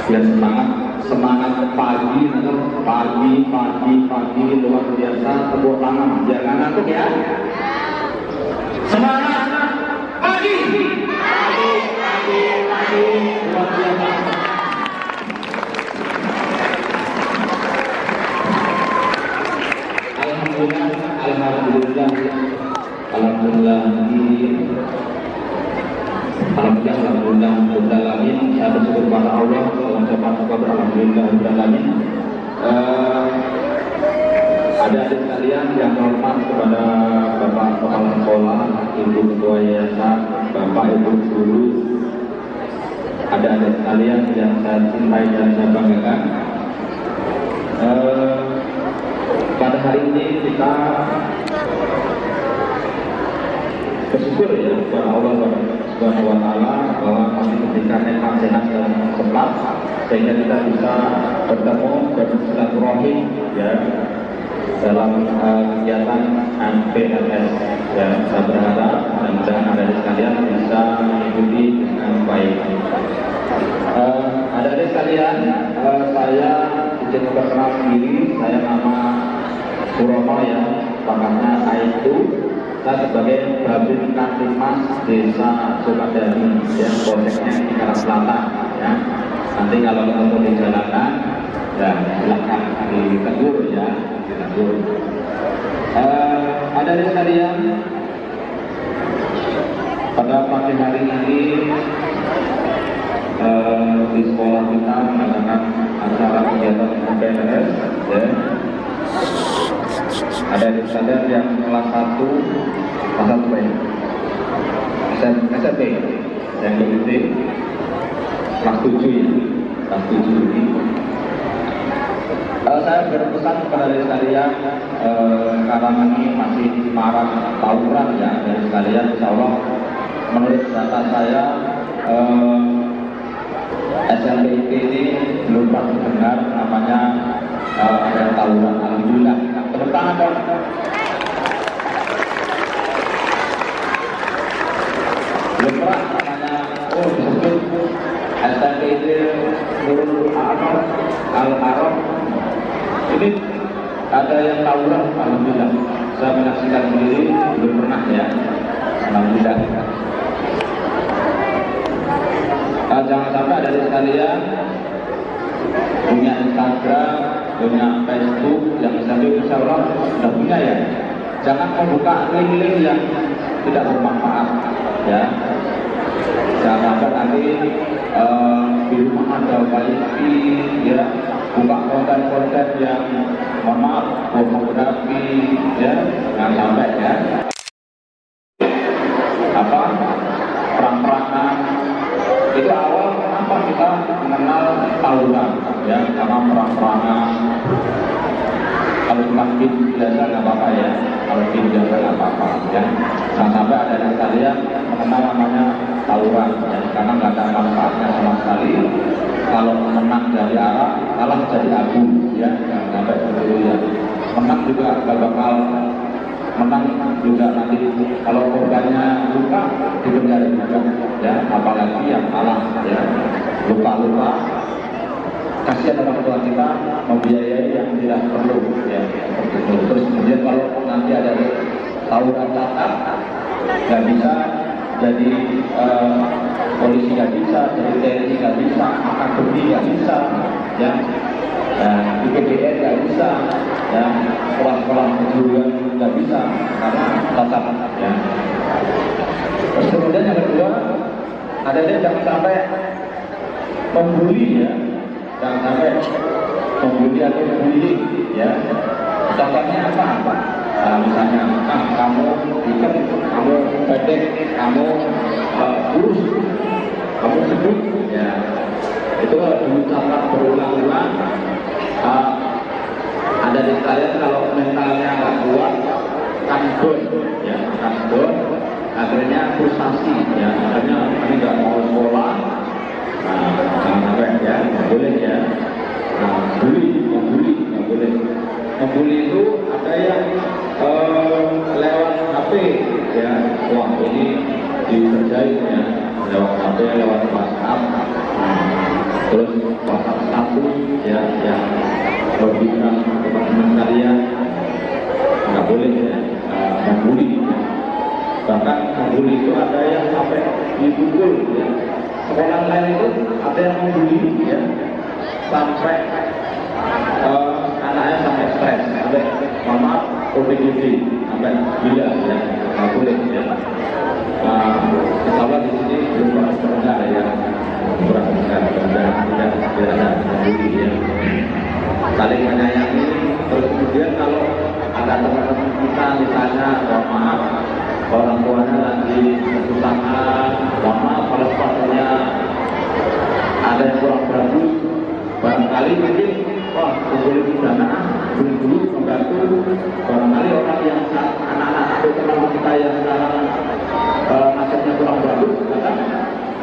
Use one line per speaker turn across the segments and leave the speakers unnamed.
Ya semangat pagi luar biasa, tepuk tangan, jangan ngantuk ya. Semangat pagi luar biasa. Alhamdulillah, saya bersyukur kepada Allah, mengucapkan syukur alhamdulillah. Adik-adik sekalian yang hormat kepada Bapak Kepala Sekolah, Ibu Ketua Yayasan, Bapak Ibu Guru, adik-adik sekalian yang saya cintai dan saya banggakan. Pada hari ini kita bersyukur ya kepada Allah Subhanahu wa Ta'ala bahwa masih diberikan nikmat sehat dan sempat sehingga kita bisa bertemu dan bersilaturahmi ya dalam kegiatan MPLS ya. Saya berharap dan adik-adik sekalian bisa mengikuti dengan baik. Adik-adik sekalian, saya izin memperkenalkan diri, saya nama Surono ya, pangkatnya Aitu. Saya sebagai Babin Kamtipmas Desa Sukadadi ya, polseknya Cikarang Selatan ya. Nanti kalau ketemu di jalanan ya silakan ditegur ya, ditegur. Adik-adik sekalian, pada pagi hari ini di sekolah kita mengadakan acara kegiatan MPLS ya. Ada di sekalian yang kelas 1 SMP yang berhenti kelas 7 ya, kelas 7 ini. Saya berpesan kepada adik sekalian, sekarang ini masih marak tawuran ya adik sekalian. Insya Allah menurut data saya SLPIP ini belum pernah dengar namanya ada tawuran. Alhamdulillah. Tepuk tangan dong. Belum pernah namanya disebut SLPIP Nurul Al-Arab. Ini ada yang tawuran. Alhamdulillah. Saya menyaksikan sendiri, belum pernah ya. Alhamdulillah. Jangan sampai ada di sekalian punya Instagram, punya Facebook, yang Instagram insya Allah sudah punya ya. Jangan membuka link-link yang tidak bermanfaat ya. Jangan sampai nanti di rumah ada wifi ya, buka konten-konten yang mohon maaf pornografi ya, jangan sampai ya. Perang-perangan itu awal kenapa kita mengenal tawuran ya, karena perang-perangan. Kalau cuma game biasa nggak apa-apa ya, kalau game biasa nggak apa-apa ya. Jangan sampai ada yang sekalian mengenal namanya tawuran ya, karena nggak ada manfaatnya sama sekali. Kalau menang dari arah, kalah jadi abu ya, jangan sampai begitu ya. Menang juga nggak bakal menang juga nanti kalau korbannya luka dipenjara juga ya, apalagi yang kalah ya luka-luka. Kasihan orang tua kita membiayai yang tidak perlu ya. Terus kemudian kalau nanti ada tawuran catat nggak bisa jadi polisi, nggak bisa jadi TNI, nggak bisa akademi, nggak bisa ya, IPDN nggak bisa ya, sekolah-sekolah kejuruan nggak bisa karena cacat ya. Terus kemudian yang kedua, ada jangan sampai membuli ya, jangan sampai membuli atau bullying ya. Contohnya apa? Nah, misalnya, kamu ikan, kamu pendek, kamu kurus, kamu gendut, ya itu kalau diucapkan berulang-ulang, ada di sekalian kalau mentalnya nggak kuat, kan down, ya kan down, akhirnya frustasi, ya akhirnya kami nggak mau sekolah. Nah, jangan sampai ya, nggak boleh ya. Nah, membuli nggak boleh. Membuli itu ada yang lewat HP ya, wah ini dikerjain ya, lewat HP, lewat WhatsApp. Terus pasal satu ya yang berbicara teman-teman kalian nggak boleh ya membuli ya. Bahkan membuli itu ada yang sampai dipukul ya. Sekolah lain itu ada yang membuli ya sampai anaknya sampai stres, sampai mama ODGJ, sampai gila ya, nggak boleh ya. Insya Allah di sini belum pernah ya, kurang besar dan tidak ada membuli ya. Saling menyayangi. Terus kemudian kalau ada teman-teman kita misalnya, maaf orang tuanya lagi kesusahan, maaf kalau sepatunya ada yang kurang bagus, barangkali mungkin wah boleh dana boleh dulu membantu. Barangkali orang yang anak-anak atau teman kita yang sekarang nasibnya kurang bagus, maka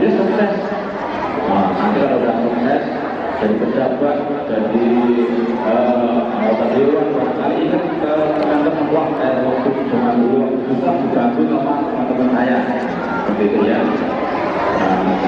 dia sukses. Nah, nanti kalau udah sukses jadi pejabat, jadi anggota dewan, barangkali ingat teman-teman wah waktu zaman dulu susah dibantu sama teman-teman saya, begitu ya.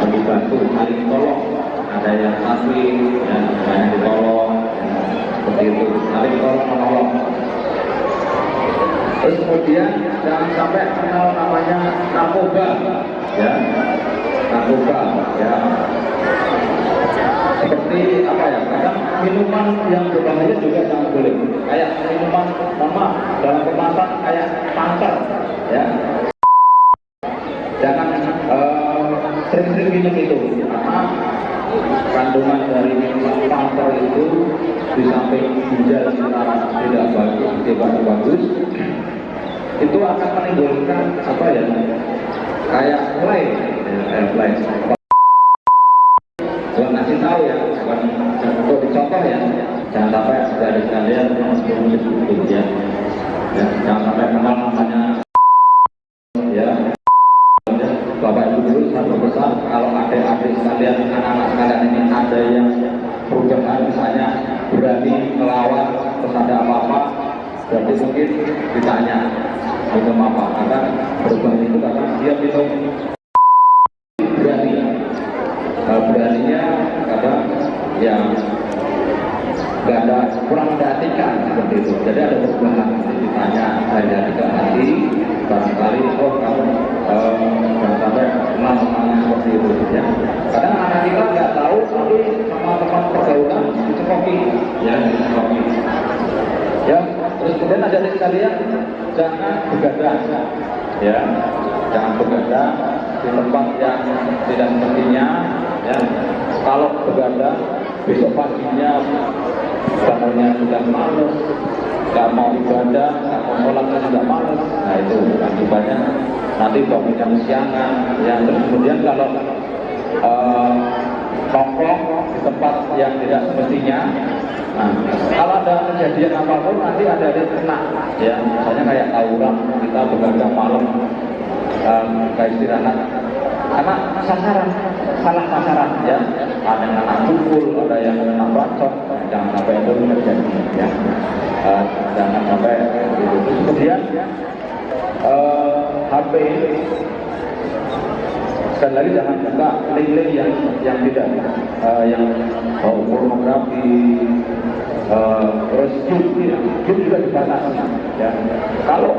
Dibantu, saling tolong, ada yang sakit, ya, ada yang ditolong, seperti itu, saling tolong menolong. Terus kemudian jangan sampai kenal namanya narkoba, ya, narkoba, ya. Seperti apa ya? Kadang minuman yang berbahaya juga jangan boleh. Kayak minuman, mama dalam kemasan kayak pancer, ya. Jangan sering-sering minum itu, karena kandungan dari minuman pancer itu di samping ginjal kita tidak bagus, itu akan menimbulkan apa ya? Kayak play. Bukan ngasih tahu ya, bukan untuk dicontoh ya. Jangan sampai dari sekalian itu ya. Jangan sampai kenal namanya ya. Bapak Ibu dulu satu besar, kalau adik-adik sekalian, anak-anak sekalian ini ada yang perubahan, misalnya berani melawan terus ada apa-apa, berarti mungkin ditanya minum apa, karena perubahan itu karena dia minum berani. Beraninya kadang yang nggak ada, kurang perhatikan seperti itu. Jadi ada perubahan, ditanya saya dari ke hati, barangkali oh kamu jangan sampai kenal seperti itu ya. Kadang anak kita nggak tahu, tapi sama teman pergaulan dicekoki ya, dicekoki ya. Terus kemudian ada sekalian, jangan begadang ya, jangan begadang di tempat yang tidak semestinya ya. Kalau begadang besok paginya bangunnya sudah malas, nggak mau ibadah, nggak mau sholatnya juga malas. Nah itu akibatnya nanti bangunnya siangan ya. Terus kemudian kalau nongkrong di tempat yang tidak semestinya, nah kalau ada kejadian apapun nanti ada yang kena ya. Misalnya kayak tawuran, kita begadang malam, kayak istirahat, karena sasaran, salah sasaran ya. Ada yang kena pukul, ada yang kena bacok, jangan sampai itu terjadi ya. Jangan sampai itu. Terus kemudian HP sekali lagi jangan buka link-link yang tidak yang pornografi, terus YouTube juga dibatasi ya. Kalau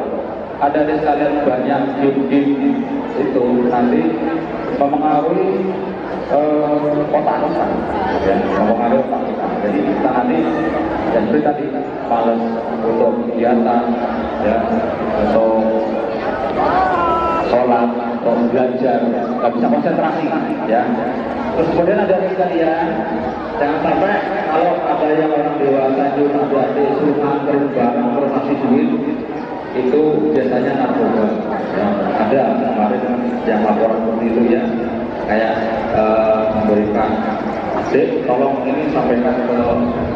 ada di sekalian banyak game itu nanti mempengaruhi otak kita ya, mempengaruhi otak kita. Jadi kita nanti ya seperti tadi malas untuk kegiatan ya, untuk sholat atau belajar, nggak bisa konsentrasi ya. Terus kemudian ada sekalian, jangan sampai kalau ada yang orang dewasa itu ada suruhan barang transaksi duit, itu biasanya narkoba ya. Ada kemarin yang laporan seperti itu ya, kayak memberikan dek tolong ini sampaikan ke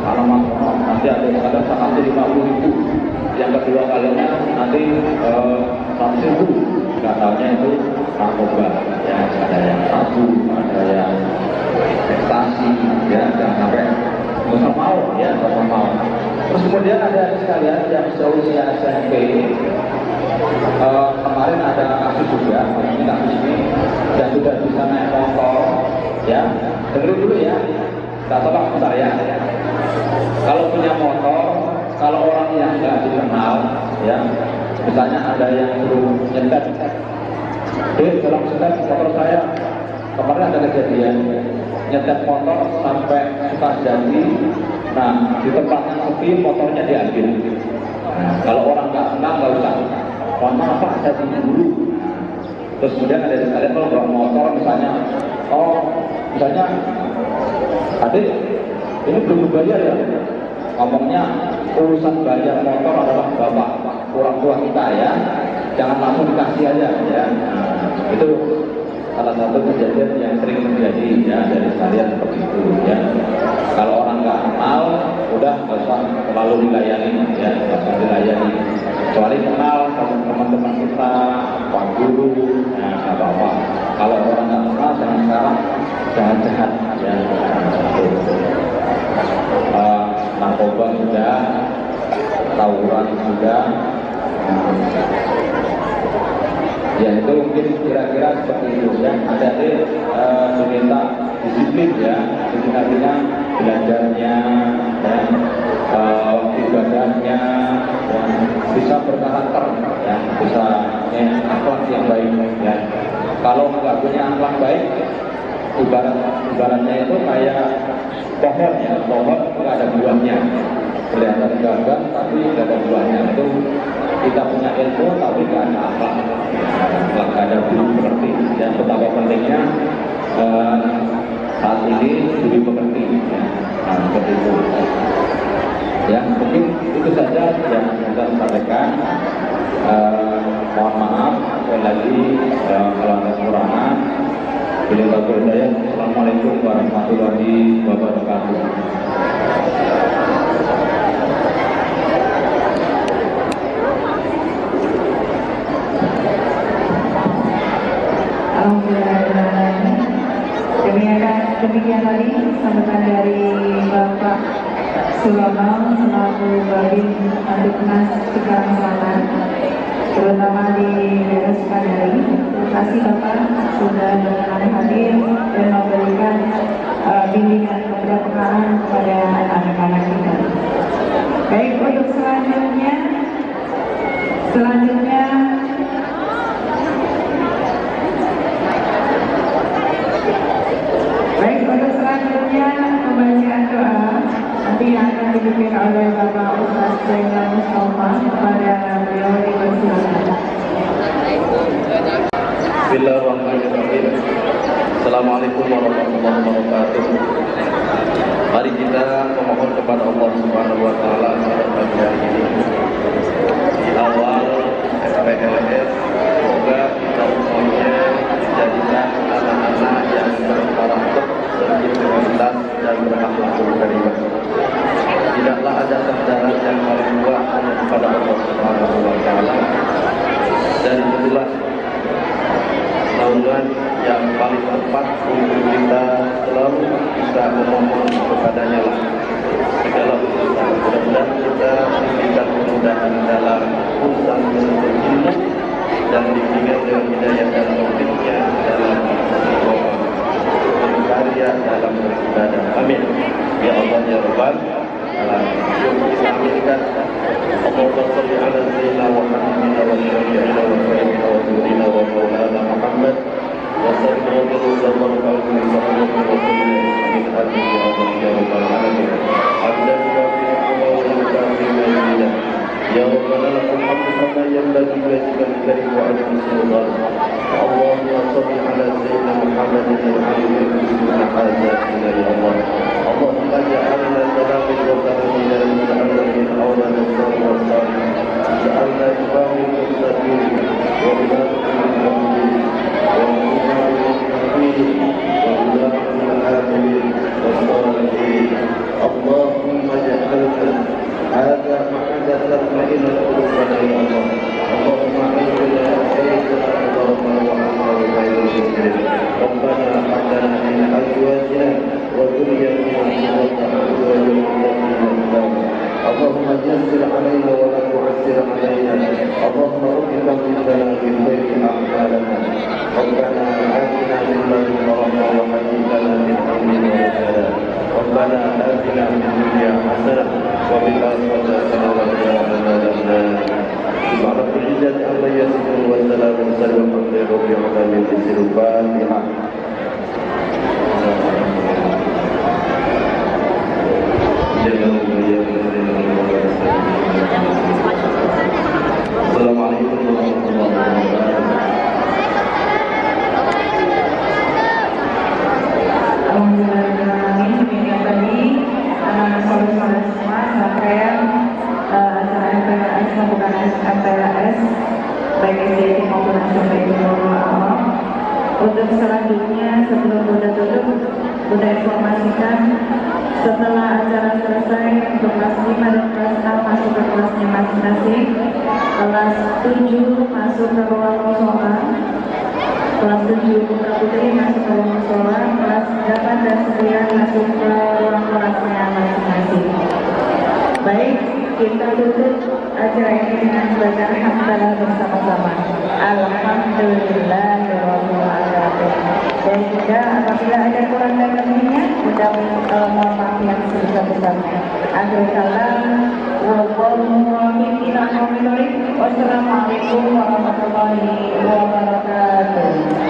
alamat nanti ada sanksi 50.000, yang kedua kalinya nanti 100.000, nggak tahunya itu narkoba ya. Ada yang sabu, ada yang ekstasi ya, jangan sampai nggak mau ya, nggak mau. Terus kemudian ada sekalian yang seusia SMP, kemarin ada kasus juga, ini kasus ini yang sudah bisa naik motor ya. Dengerin dulu ya, Tak tolak bentar ya. Kalau punya motor, kalau orang yang nggak dikenal, ya, misalnya ada yang suruh nyetet, dalam setet motor saya, kemarin ada kejadian nyetet motor sampai Sukajadi, nah di tempat yang sepi motornya diambil. Nah, kalau orang nggak kenal nggak usah, mohon maaf Pak, saya pinjam dulu. Terus kemudian ada sekalian kalau bawa motor misalnya, misalnya adik ini belum bayar ya, ngomongnya urusan bayar motor adalah bapak orang tua kita ya, jangan langsung dikasih aja ya. Nah, itu salah satu kejadian yang sering terjadi ya dari sekalian seperti itu ya. Kalau orang nggak kenal, udah nggak usah terlalu dilayani ya, nggak usah dilayani. Kecuali kenal sama teman-teman kita, pak guru, nah nggak apa-apa. Kalau orang nggak kenal, jangan sekarang jahat-jahat ya. Narkoba sudah, tawuran sudah. Ya itu mungkin kira-kira seperti itu ya. Ada diminta disiplin ya, artinya belajarnya dan ibadahnya dan bisa berkarakter ya, bisa akhlak yang baik ya. Kalau nggak punya akhlak baik, ibaratnya itu kayak pohon ya, pohon nggak ada buahnya, kelihatan gagah tapi nggak ada buahnya. Itu kita punya ilmu tapi nggak ada akhlak, nggak ada budi pekerti. Dan betapa pentingnya saat ini budi pekerti ya. Nah, seperti itu ya. Mungkin itu saja yang kita sampaikan. Mohon maaf sekali lagi kalau ada kekurangan. Bila berdaya, Assalamualaikum warahmatullahi wabarakatuh.
Demikian tadi sambutan dari Bapak Surono selaku Babin Aduknas Cikarang Selatan, terutama di daerah Sukadari. Terima kasih Bapak sudah berkenan hadir dan memberikan bimbingan kepada pengarahan kepada anak-anak kita. Baik, untuk selanjutnya pembacaan doa nanti akan dipimpin oleh Bapak Ustaz Zainal Mustafa. Kepada beliau dipersilakan.
Bismillahirrahmanirrahim. Assalamualaikum warahmatullahi wabarakatuh. Mari kita memohon kepada Allah Subhanahu wa taala pada pagi hari ini. Di awal FPLS, semoga kita semuanya dijadikan anak-anak yang berkarakter, berintegritas dan berakhlakul karimah. Tidaklah ada sandaran yang paling kuat hanya kepada Allah Subhanahu wa taala. Dan itulah naungan yang paling tepat untuk kita selalu bisa memohon kepadanya lah segala urusan. Mudah-mudahan kita diberikan kemudahan dalam urusan menuntut ilmu dan diberikan dengan hidayah dan taufiknya dalam berkarya dalam beribadah. Amin. Ya Allah ya Rabbal alamin. Kita aminkan. Allahumma shalli ala sayyidina wa habibina wa syafi'ina wa sayyidina wa sayyidina wa maulana Muhammad wa sallallahu alaihi wa sallam min hadhihi ya Allah ya Rabbal alamin. Hamdan kafiran wa kafiran ya Rabbana lakal hamdu kama yanbaghi li wajhika wa ajli sultan. Allahumma shalli ala sayyidina Muhammadin al-aliyyil hazatina ya Allah. Allahumma ja'alna salamin wa karamina ja'alna min awlad as-salih wa salih ja'alna ibahi al-muttaqin wa ibahi al-mu'minin wa ibahi al-mu'minin wa ibahi al-aminin wa salihin. Allahumma ja'alna hadha ma'adatan ma'ina qulubana ya Allah. Allahumma ayyuna ayyuna wa ربنا هب لنا من ازواجنا وذريتنا قرة اعين واجعلنا اللهم يسر علينا ولا تعسر علينا. اللهم ارزقنا مثلنا بالخير اعمالنا. ربنا اتنا من لدنك رحمة وهيئ لنا من امرنا رشدا. ربنا Al-Fatihah. Assalamualaikum warahmatullahi wabarakatuh.
Alhamdulillah, ini tadi sore-sore semua sampai acara MPLS bukan MPLS baik SDT maupun SMP awam. Untuk selanjutnya sebelum Bunda tutup, Bunda informasikan setelah acara selesai untuk kelas 5 dan kelas 6 masuk ke kelasnya masing-masing. Kelas 7 masuk ke ruang musola. Kelas 7 Putra Putri masuk ke ruang musola. Kelas 8 dan 9 masuk ke ruang kelasnya masing-masing. Baik, kita tutup acara ini dengan belajar hamdalah bersama-sama. Alhamdulillahirrahmanirrahim. Dan juga apabila ada kurang dan lebihnya, kita mohon maaf yang sebesar-besarnya. Akhir kalam, wassalamualaikum warahmatullahi wabarakatuh.